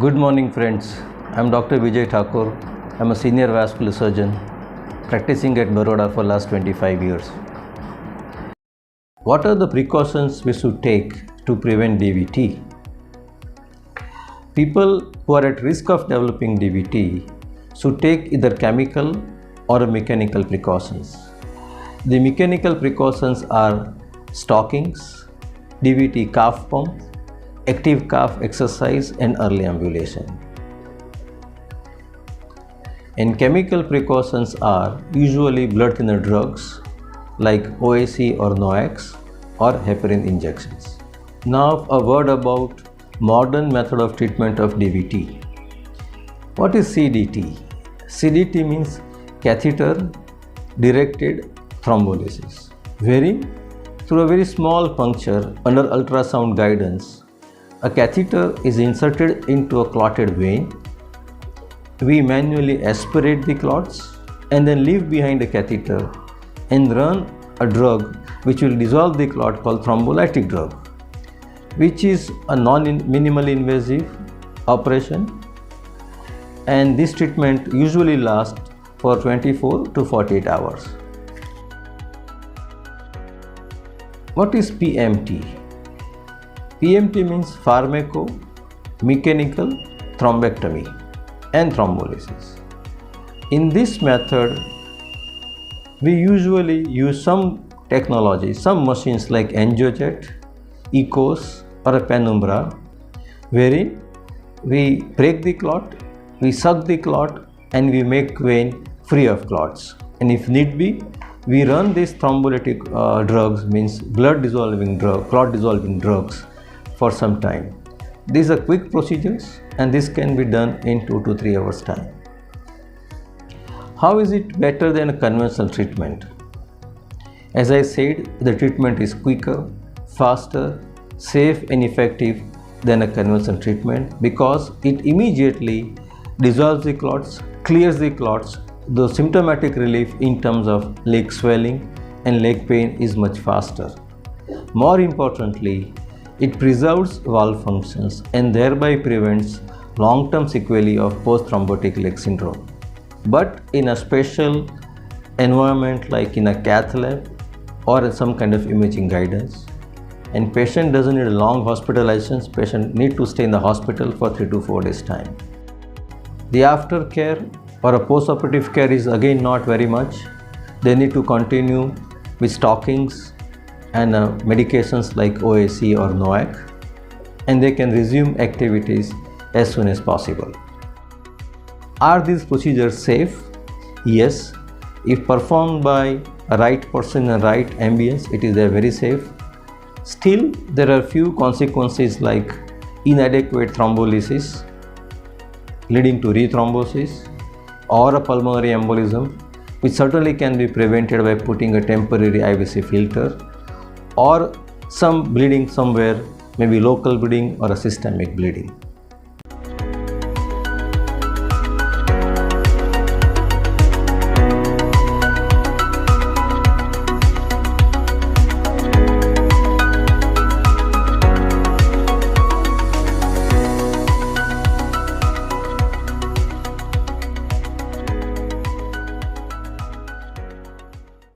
Good morning friends, I am Dr. Vijay Thakore. I am a senior vascular surgeon practicing at Baroda for last 25 years. What are the precautions we should take to prevent DVT? People who are at risk of developing DVT should take either chemical or mechanical precautions. The mechanical precautions are stockings, DVT calf pump, active calf exercise and early ambulation. And chemical precautions are usually blood thinner drugs like OAC or NOACs or heparin injections. Now a word about modern method of treatment of DVT. What is CDT? CDT means catheter directed thrombolysis, wherein through a very puncture puncture under ultrasound guidance, a catheter is inserted into a clotted vein. We manually aspirate the clots and then leave behind the catheter and run a drug which will dissolve the clot called thrombolytic drug, which is a minimally invasive operation, and this treatment usually lasts for 24 to 48 hours. What is PMT? PMT means pharmaco-mechanical thrombectomy and thrombolysis. In this method, we usually use some technology, some machines like angiojet, ECOS or a penumbra, wherein we break the clot, we suck the clot and we make vein free of clots. And if need be, we run these thrombolytic drugs, means blood dissolving drug, clot dissolving drugs for some time. These are quick procedures and this can be done in 2 to 3 hours time. How is it better than a conventional treatment? As I said, the treatment is quicker, faster, safe and effective than a conventional treatment because it immediately dissolves the clots, clears the clots. The symptomatic relief in terms of leg swelling and leg pain is much faster. More importantly, it preserves valve functions and thereby prevents long-term sequelae of post-thrombotic leg syndrome. But in a special environment like in a cath lab or some kind of imaging guidance, and patient doesn't need a long hospitalization, patient need to stay in the hospital for 3 to 4 days time. The aftercare or a post-operative care is again not very much. They need to continue with stockings and medications like OAC or NOAC, and they can resume activities as soon as possible. Are these procedures safe? Yes. If performed by a right person in a right ambience, it is very safe. Still, there are few consequences like inadequate thrombolysis leading to rethrombosis or a pulmonary embolism, which certainly can be prevented by putting a temporary IVC filter, or some bleeding somewhere, maybe local bleeding or a systemic bleeding.